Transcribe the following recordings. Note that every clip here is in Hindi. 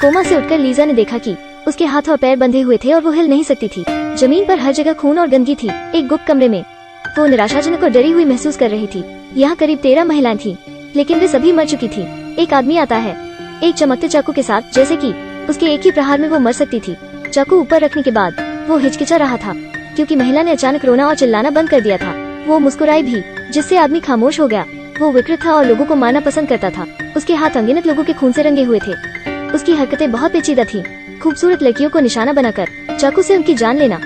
कोमा से उठकर लीजा ने देखा कि उसके हाथ और पैर बंधे हुए थे और वो हिल नहीं सकती थी। जमीन पर हर जगह खून और गंदगी थी। एक गुप्त कमरे में वो निराशाजनक और डरी हुई महसूस कर रही थी। यहाँ करीब 13 महिलाएं थीं, लेकिन वे सभी मर चुकी थी। एक आदमी आता है एक चमकते चाकू के साथ, जैसे कि उसके एक ही प्रहार में वो मर सकती थी। चाकू ऊपर रखने के बाद वो हिचकिचा रहा था, क्योंकि महिला ने अचानक रोना और चिल्लाना बंद कर दिया था। वो मुस्कुराई भी, जिससे आदमी खामोश हो गया। वो विकृत था और लोगों को मारना पसंद करता था। उसके हाथ अनगिनत लोगों के खून से रंगे हुए थे। उसकी हरकतें बहुत पेचीदा थीं। खूबसूरत लड़कियों को निशाना बनाकर चाकू से उनकी जान लेना,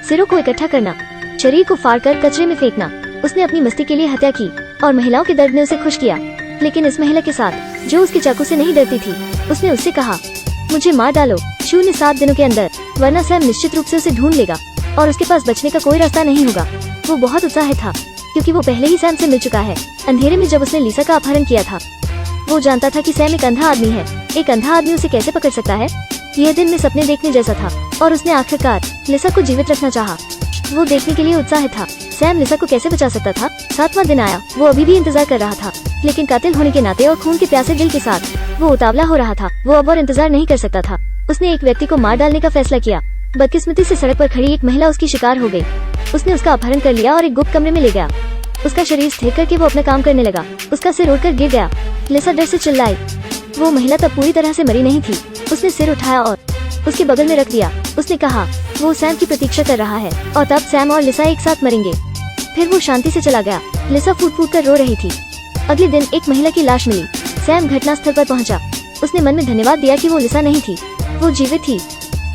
सिरों को इकट्ठा करना, शरीर को फाड़कर कचरे में फेंकना। उसने अपनी मस्ती के लिए हत्या की और महिलाओं के दर्द ने उसे खुश किया। लेकिन इस महिला के साथ, जो उसके चाकू से नहीं डरती थी, उसने उससे कहा, मुझे मार डालो 07 दिनों के अंदर, वरना सैम निश्चित रूप से उसे ढूंढ लेगा और उसके पास बचने का कोई रास्ता नहीं होगा। वो बहुत उत्साहित था, क्योंकि वो पहले ही सैम से मिल चुका है। अंधेरे में जब उसने लिसा का अपहरण किया था, वो जानता था कि सैम एक अंधा आदमी है। एक अंधा आदमी उसे कैसे पकड़ सकता है? यह दिन में सपने देखने जैसा था और उसने आखिरकार लिसा को जीवित रखना चाहा। वो देखने के लिए उत्साहित था, सैम लिसा को कैसे बचा सकता था। 7वां दिन आया। वो अभी भी इंतजार कर रहा था, लेकिन कातिल होने के नाते और खून के प्यासे दिल के साथ वो उतावला हो रहा था। वो अब और इंतजार नहीं कर सकता था। उसने एक व्यक्ति को मार डालने का फैसला किया। बदकिस्मती से सड़क पर खड़ी एक महिला उसकी शिकार हो गई। उसने उसका अपहरण कर लिया और एक गुप्त कमरे में ले गया। उसका शरीर स्थिर करके वो अपना काम करने लगा। उसका सिर उड़कर गिर गया। लिसा डर से चिल्लाई। वो महिला तब पूरी तरह से मरी नहीं थी। उसने सिर उठाया और उसके बगल में रख दिया। उसने कहा, वो सैम की प्रतीक्षा कर रहा है और तब सैम और लिसा एक साथ मरेंगे। फिर वो शांति से चला गया। लिसा फूट फूट कर रो रही थी। अगले दिन एक महिला की लाश मिली। सैम घटनास्थल पर पहुंचा। उसने मन में धन्यवाद दिया कि वो लिसा नहीं थी, वो जीवित थी।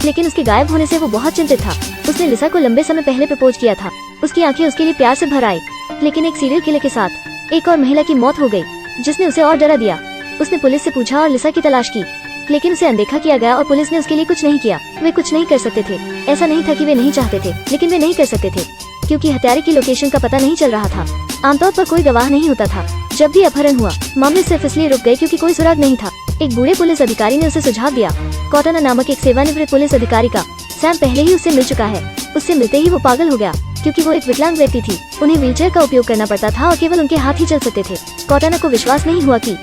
लेकिन उसके गायब होने से वो बहुत चिंतित था। उसने लिसा को लंबे समय पहले प्रपोज किया था। उसकी आंखें उसके लिए प्यार से भर आई। लेकिन एक सीरियल किलर के साथ एक और महिला की मौत हो गई, जिसने उसे और डरा दिया। उसने पुलिस से पूछा और लिसा की तलाश की, लेकिन उसे अनदेखा किया गया और पुलिस ने उसके लिए कुछ नहीं किया। वे कुछ नहीं कर सकते थे। ऐसा नहीं था कि वे नहीं चाहते थे, लेकिन वे नहीं कर सकते थे, क्योंकि हत्यारे की लोकेशन का पता नहीं चल रहा था। आमतौर पर कोई गवाह नहीं होता था। जब भी अपहरण हुआ, मामले सिर्फ इसलिए रुक गए क्योंकि कोई सुराग नहीं था। एक बूढ़े पुलिस अधिकारी ने उसे सुझाव दिया, कॉटना नामक एक सेवानिवृत्त पुलिस अधिकारी का। सैम पहले ही उससे मिल चुका है। उससे मिलते ही वो पागल हो गया, क्योंकि वो एक विकलांग व्यक्ति थी। उन्हें व्हीलचेयर का उपयोग करना पड़ता था और केवल उनके हाथ ही चल सकते थे। कॉटना को विश्वास नहीं हुआ कि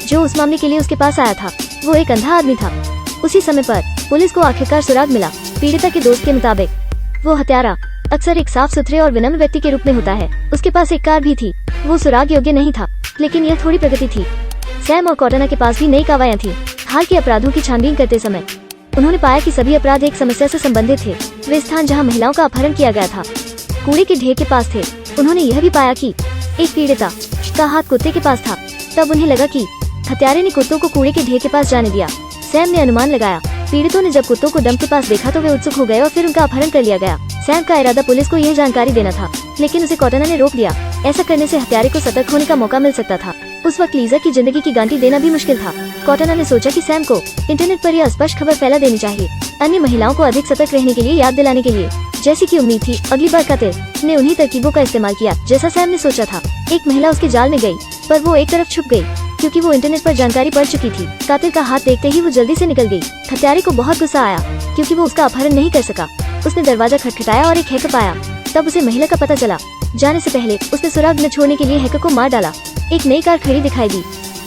जो उस मामले के लिए उसके पास आया था, वो एक अंधा आदमी था। उसी समय पर पुलिस को आखिरकार सुराग मिला। पीड़िता के दोस्त के मुताबिक वो हत्यारा अक्सर एक साफ सुथरे और विनम्र व्यक्ति के रूप में होता है। उसके पास एक कार भी थी। वो सुराग योग्य नहीं था, लेकिन यह थोड़ी प्रगति थी। सैम और कॉटना के पास भी नई कावायां थी। हाल के अपराधों की छानबीन करते समय उन्होंने पाया कि सभी अपराध एक समस्या से संबंधित थे। वे स्थान जहां महिलाओं का अपहरण किया गया था, कूड़े के ढेर के पास थे। उन्होंने यह भी पाया कि एक पीड़िता का हाथ कुत्ते के पास था। तब उन्हें लगा कि हत्यारे ने कुत्तों को कूड़े के ढेर के पास जाने दिया। सैम ने अनुमान लगाया, पीड़ितों ने जब कुत्तों को डंप के पास देखा तो वे उत्सुक हो गए और फिर उनका अपहरण कर लिया गया। सैम का इरादा पुलिस को यह जानकारी देना था, लेकिन उसे कॉटना ने रोक दिया। ऐसा करने से हत्यारे को सतर्क होने का मौका मिल सकता था। उस वक्त लीजा की जिंदगी की गारंटी देना भी मुश्किल था। कॉटना ने सोचा कि सैम को इंटरनेट पर यह स्पष्ट खबर फैला देनी चाहिए, अन्य महिलाओं को अधिक सतर्क रहने के लिए याद दिलाने के लिए। जैसी की उम्मीद थी, अगली बार कातिल ने उन्हीं तरकीबों का इस्तेमाल किया जैसा सैम ने सोचा था। एक महिला उसके जाल में गई, पर वो एक तरफ छुप गई, क्योंकि वो इंटरनेट पर जानकारी पढ़ चुकी थी। कातिल का हाथ देखते ही वो जल्दी से निकल गई। हत्यारे को बहुत गुस्सा आया, क्योंकि वो उसका अपहरण नहीं कर सका। उसने दरवाजा खटखटाया और एक हैकर पाया। तब उसे महिला का पता चला। जाने से पहले उसने सुराग न छोड़ने के लिए हैकर को मार डाला। एक नई कार खड़ी दिखाई दी।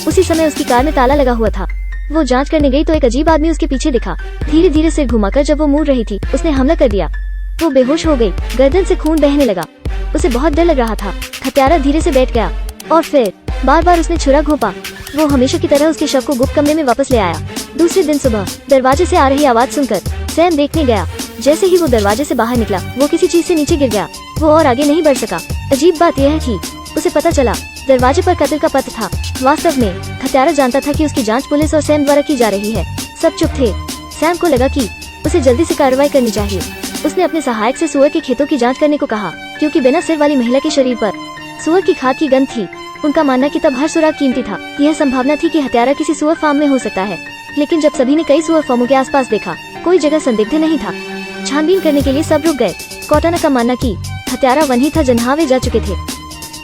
उसी समय उसकी कार में ताला लगा हुआ था। वो जांच करने गई तो एक अजीब आदमी उसके पीछे दिखा। धीरे धीरे सिर घुमाकर जब वो मुड़ रही थी, उसने हमला कर दिया। वो बेहोश हो गई। गर्दन से खून बहने लगा। उसे बहुत डर लग रहा था। हत्यारा धीरे से बैठ गया और फिर बार बार उसने छुरा घोंपा। वो हमेशा की तरह उसके शव को गुप्त कमरे में वापस ले आया। दूसरे दिन सुबह दरवाजे से आ रही आवाज सुनकर सैम देखने गया। जैसे ही वो दरवाजे से बाहर निकला, वो किसी चीज से नीचे गिर गया। वो और आगे नहीं बढ़ सका। अजीब बात यह थी, उसे पता चला दरवाजे पर कातिल का पत्र था। वास्तव में हत्यारा जानता था कि उसकी जांच पुलिस और सैम द्वारा की जा रही है। सब चुप थे। सैम को लगा कि उसे जल्दी से कार्रवाई करनी चाहिए। उसने अपने सहायक से सुअर के खेतों की जांच करने को कहा, क्योंकि बिना सिर वाली महिला के शरीर पर सुअर की खाद की गंध थी। उनका मानना कि तब हर सुराग कीमती था। यह संभावना थी कि हत्यारा किसी सुअर फार्म में हो सकता है। लेकिन जब सभी ने कई सुअर फार्मों के आसपास देखा, कोई जगह संदिग्ध नहीं था। छानबीन करने के लिए सब रुक गए। कॉटना का मानना कि हत्यारा वही था जहाँ वे जा चुके थे।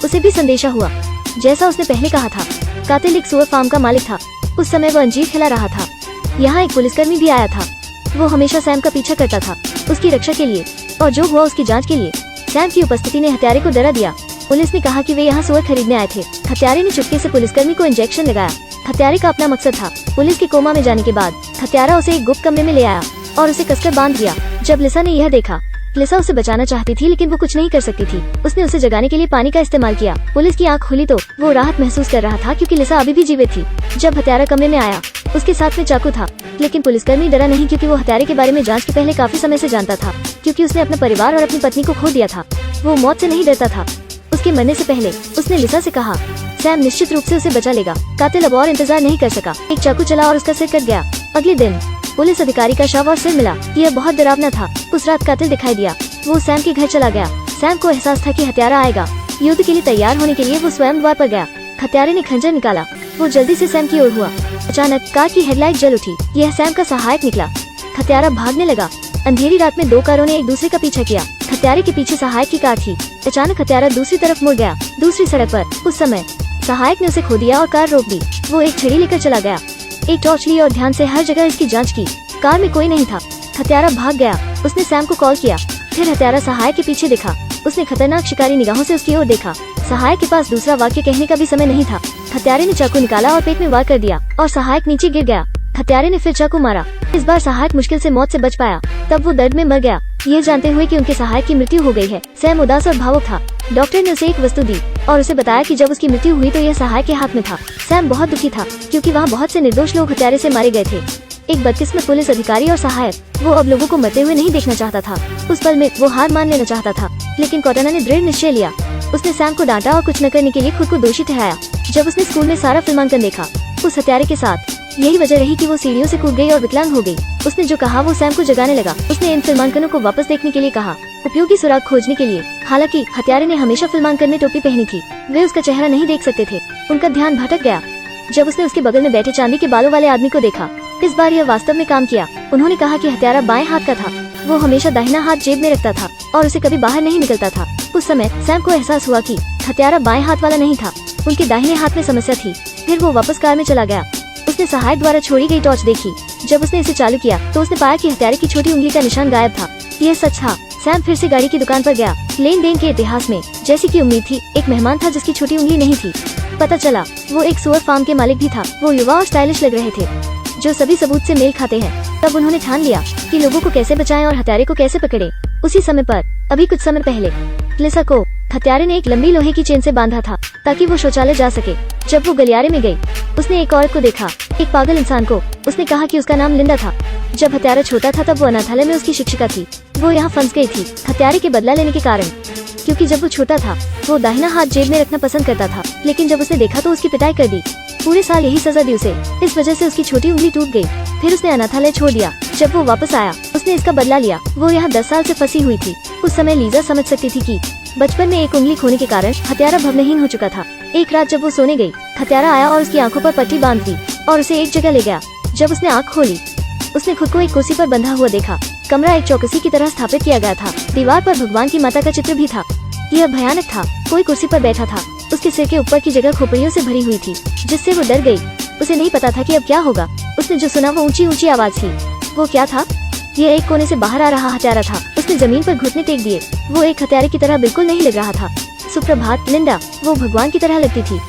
उसे भी संदेशा हुआ, जैसा उसने पहले कहा था। कातिल एक सुअर फार्म का मालिक था। उस समय वह अंजीर खिला रहा था। यहाँ एक पुलिसकर्मी भी आया था। वो हमेशा सैम का पीछा करता था, उसकी रक्षा के लिए और जो हुआ उसकी जांच के लिए। सैम की उपस्थिति ने हत्यारे को डरा दिया। पुलिस ने कहा कि वे यहाँ सुअर खरीदने आए थे। हत्यारे ने चुपके से पुलिसकर्मी को इंजेक्शन लगाया। हत्यारे का अपना मकसद था। पुलिस के कोमा में जाने के बाद हत्यारा उसे एक गुप्त कमरे में ले आया और उसे कसकर बांध दिया। जब लिसा ने यह देखा, लिसा उसे बचाना चाहती थी लेकिन वो कुछ नहीं कर सकती थी। उसने उसे जगाने के लिए पानी का इस्तेमाल किया। पुलिस की आंख खुली तो वो राहत महसूस कर रहा था क्योंकि लिसा अभी भी जीवित थी। जब हत्यारा कमरे में आया, उसके साथ में चाकू था, लेकिन पुलिसकर्मी डरा नहीं क्योंकि वो हत्यारे के बारे में जांच के पहले काफी समय से जानता था, क्योंकि उसने अपना परिवार और अपनी पत्नी को खो दिया था। वो मौत से नहीं डरता था। उसके मरने से पहले उसने लिसा से कहा, सैम निश्चित रूप से उसे बचा लेगा। कातिल अब और इंतजार नहीं कर सका। एक चाकू चला और उसका सिर कट गया। अगले दिन पुलिस अधिकारी का शव और सिर मिला। यह बहुत डरावना था। उस रात कातिल दिखाई दिया। वो सैम के घर चला गया। सैम को एहसास था कि हत्यारा आएगा। युद्ध के लिए तैयार होने के लिए वो स्वयं द्वार पर गया। हत्यारे ने खंजर निकाला। वो जल्दी से सैम की ओर हुआ। अचानक कार की हेडलाइट जल उठी। यह सैम का सहायक निकला। हत्यारा भागने लगा। अंधेरी रात में दो कारों ने एक दूसरे का पीछा किया। हत्यारे के पीछे सहायक की कार थी। अचानक हत्यारा दूसरी तरफ मुड़ गया, दूसरी सड़क पर। उस समय सहायक ने उसे खो दिया और कार रोक दी। वो एक छड़ी लेकर चला गया। एक टॉर्च ली और ध्यान से हर जगह इसकी जांच की। कार में कोई नहीं था। हत्यारा भाग गया। उसने सैम को कॉल किया। फिर हत्यारा सहायक के पीछे देखा। उसने खतरनाक शिकारी निगाहों से उसकी ओर देखा। सहायक के पास दूसरा वाक्य कहने का भी समय नहीं था। हत्यारे ने चाकू निकाला और पेट में वार कर दिया और सहायक नीचे गिर गया। हत्यारे ने फिर चाकू मारा। इस बार सहायक मुश्किल से मौत से बच पाया। तब वो दर्द में मर गया, ये जानते हुए कि उनके सहायक की मृत्यु हो गई है। सैम उदास और भावुक था। डॉक्टर ने उसे एक वस्तु दी और उसे बताया कि जब उसकी मृत्यु हुई तो यह सहायक के हाथ में था। सैम बहुत दुखी था क्योंकि वहाँ बहुत से निर्दोष लोग हत्यारे से मारे गए थे। एक बदकिस्मत पुलिस अधिकारी और सहायक, वो अब लोगों को मरते हुए नहीं देखना चाहता था। उस पल में वो हार मान लेना चाहता था, लेकिन कॉटना ने दृढ़ निश्चय लिया। उसने सैम को डांटा और कुछ न करने के लिए खुद को दोषी ठहराया। जब उसने स्कूल में सारा फिल्मांकन देखा उस हत्यारे के साथ, यही वजह रही कि वो सीढ़ियों से कूद गई और विकलांग हो गई। उसने जो कहा वो सैम को जगाने लगा। उसने इन फिल्मांकनों को वापस देखने के लिए कहा, उपयोगी सुराग खोजने के लिए। हालांकि हत्यारे ने हमेशा फिल्मांकन में टोपी पहनी थी। वे उसका चेहरा नहीं देख सकते थे। उनका ध्यान भटक गया जब उसने उसके बगल में बैठे चांदी के बालों वाले आदमी को देखा। इस बार यह वास्तव में काम किया। उन्होंने कहा कि हत्यारा बाएं हाथ का था। वो हमेशा दाहिना हाथ जेब में रखता था और उसे कभी बाहर नहीं निकलता था। उस समय सैम को एहसास हुआ कि हत्यारा बाएं हाथ वाला नहीं था, उनके दाहिने हाथ में समस्या थी। फिर वो वापस कार में चला गया। उसने सहायक द्वारा छोड़ी गई टॉर्च देखी। जब उसने इसे चालू किया तो उसने पाया कि हत्यारे की छोटी उंगली का निशान गायब था। यह सच था। सैम फिर से गाड़ी की दुकान पर गया। लेन देन के इतिहास में, जैसी की उम्मीद थी, एक मेहमान था जिसकी छोटी उंगली नहीं थी। पता चला वो एक सुअर फार्म के मालिक भी था। वो युवा और स्टाइलिश लग रहे थे, जो सभी सबूत से मेल खाते हैं। तब उन्होंने ठान लिया कि लोगों को कैसे बचाएं और हत्यारे को कैसे पकड़े। उसी समय पर, अभी कुछ समय पहले, लिसा को हत्यारे ने एक लंबी लोहे की चेन से बांधा था ताकि वो शौचालय जा सके। जब वो गलियारे में गई, उसने एक औरत को देखा, एक पागल इंसान को। उसने कहा कि उसका नाम लिंडा था। जब हत्यारा छोटा था तब वो अनाथालय में उसकी शिक्षिका थी। वो यहाँ फंस गई थी हत्यारे के बदला लेने के कारण, क्योंकि जब वो छोटा था वो दाहिना हाथ जेब में रखना पसंद करता था। लेकिन जब उसने देखा तो उसकी पिटाई कर दी। पूरे साल यही सजा दी उसे। इस वजह से उसकी छोटी उंगली टूट गई। फिर उसने अनाथालय छोड़ दिया। जब वो वापस आया उसने इसका बदला लिया। वो यहाँ 10 साल से फंसी हुई थी। उस समय लीजा समझ सकती थी कि बचपन में एक उंगली खोने के कारण हत्यारा भवनहीन हो चुका था। एक रात जब वो सोने गई, हत्यारा आया और उसकी आंखों पर पट्टी बांध दी और उसे एक जगह ले गया। जब उसने आंख खोली, उसने खुद को एक कुर्सी पर बंधा हुआ देखा। कमरा एक चौकसी की तरह स्थापित किया गया था। दीवार पर भगवान की माता का चित्र भी था। यह भयानक था। कोई कुर्सी पर बैठा था। उसके सिर के ऊपर की जगह खोपड़ियों से भरी हुई थी, जिससे वो डर गई। उसे नहीं पता था कि अब क्या होगा। उसने जो सुना वो ऊंची ऊंची आवाज थी। वो क्या था? यह एक कोने से बाहर आ रहा हत्यारा था। उसने जमीन पर घुटने टेक दिए। वो एक हत्यारे की तरह बिल्कुल नहीं लग रहा था। सुप्रभात लिंडा, वो भगवान की तरह लगती थी।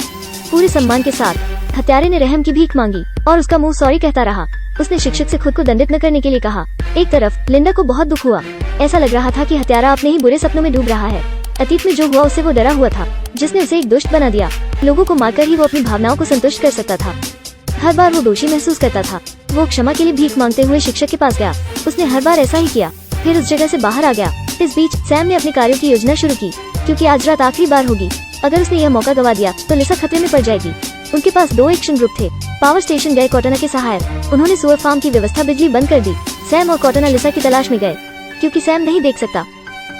पूरे सम्मान के साथ हत्यारे ने रहम की भीख मांगी और उसका मुंह सॉरी कहता रहा। उसने शिक्षक से खुद को दंडित न करने के लिए कहा। एक तरफ लिंडा को बहुत दुख हुआ। ऐसा लग रहा था कि हत्यारा अपने ही बुरे सपनों में डूब रहा है। अतीत में जो हुआ उससे वो डरा हुआ था, जिसने उसे एक दुष्ट बना दिया। लोगों को मारकर ही वो अपनी भावनाओं को संतुष्ट कर सकता था। हर बार वो दोषी महसूस करता था। वो क्षमा के लिए भीख मांगते हुए शिक्षक के पास गया। उसने हर बार ऐसा ही किया, फिर उस जगह से बाहर आ गया। इस बीच सैम ने अपने कार्यों की योजना शुरू की, क्योंकि आज रात आखिरी बार होगी। अगर उसने यह मौका गवा दिया तो लिसा खतरे में पड़ जाएगी। उनके पास 2 एक्शन ग्रुप थे। पावर स्टेशन गए कॉटना के सहायक। उन्होंने सुअर फार्म की व्यवस्था बिजली बंद कर दी। सैम और कॉटना लिसा की तलाश में गए, क्योंकि सैम नहीं देख सकता।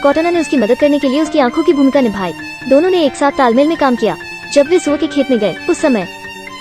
कॉटना ने उसकी मदद करने के लिए उसकी आंखों की भूमिका निभाई। दोनों ने एक साथ तालमेल में काम किया। जब वे सुअर के खेत में गए, उस समय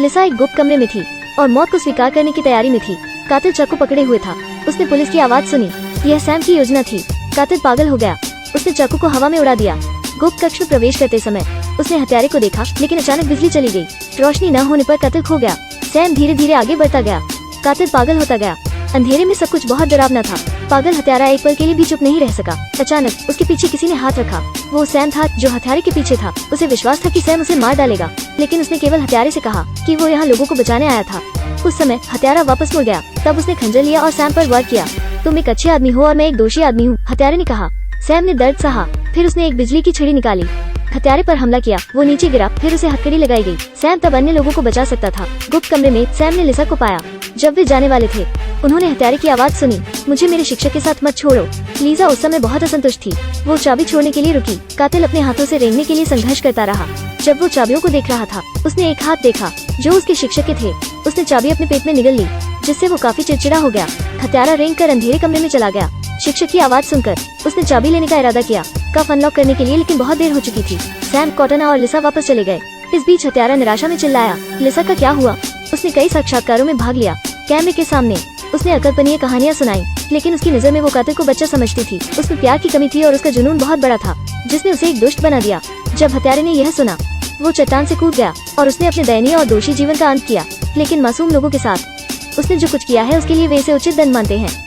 लिसा एक गुप्त कमरे में थी और मौत को स्वीकार करने की तैयारी में थी। कातिल चाकू पकड़े हुए था। उसने पुलिस की आवाज सुनी। यह सैम की योजना थी। कातिल पागल हो गया। उसने चाकू को हवा में उड़ा दिया। गुप्त कक्ष में प्रवेश करते समय उसने हत्यारे को देखा, लेकिन अचानक बिजली चली गई। रोशनी न होने पर कातिल खो गया। सैम धीरे धीरे आगे बढ़ता गया। कातिल पागल होता गया। अंधेरे में सब कुछ बहुत डरावना था। पागल हत्यारा एक पल के लिए भी चुप नहीं रह सका। अचानक उसके पीछे किसी ने हाथ रखा। वो सैम था जो हत्यारे के पीछे था। उसे विश्वास था कि सैम उसे मार डालेगा। लेकिन उसने केवल हत्यारे से कहा कि वो यहाँ लोगों को बचाने आया था। उस समय हत्यारा वापस मुड़ गया। तब उसने खंजर लिया और सैम पर वार किया। तुम एक अच्छे आदमी हो और मैं एक दोषी आदमी हूँ, हत्यारे ने कहा। सैम ने दर्द सहा। फिर उसने एक बिजली की छड़ी निकाली, हत्यारे पर हमला किया। वो नीचे गिरा, फिर उसे हथकड़ी लगाई गई। सैम तब अन्य लोगों को बचा सकता था। गुप्त कमरे में सैम ने लिसा को पाया। जब वे जाने वाले थे, उन्होंने हत्यारे की आवाज सुनी, मुझे मेरे शिक्षक के साथ मत छोड़ो। लीजा उस समय बहुत असंतुष्ट थी। वो चाबी छोड़ने के लिए रुकी। कातिल अपने हाथों से रेंगने के लिए संघर्ष करता रहा। जब वो चाबियों को देख रहा था, उसने एक हाथ देखा जो उसके शिक्षक के थे। उसने चाबी अपने पेट में निगल ली, जिससे वो काफी चिड़चिड़ा हो गया। हत्यारा रेंग कर अंधेरे कमरे में चला गया। शिक्षक की आवाज सुनकर उसने चाबी लेने का इरादा किया, कफ अनलॉक करने के लिए, लेकिन बहुत देर हो चुकी थी। सैम, कॉटना और लिसा वापस चले गए। इस बीच हत्यारा निराशा में चिल्लाया, लिसा का क्या हुआ? उसने कई साक्षात्कारों में भाग लिया। कैमरे के सामने उसने अकल्पनीय कहानियां सुनाई, लेकिन उसकी नजर में वो कातिल को बच्चा समझती थी। उसमें प्यार की कमी थी और उसका जुनून बहुत बड़ा था, जिसने उसे एक दुष्ट बना दिया। जब हत्यारे ने यह सुना, वो चट्टान से कूद गया और उसने अपने दयनीय और दोषी जीवन का अंत किया। लेकिन मासूम लोगों के साथ उसने जो कुछ किया है, उसके लिए वे इसे उचित दंड मानते हैं।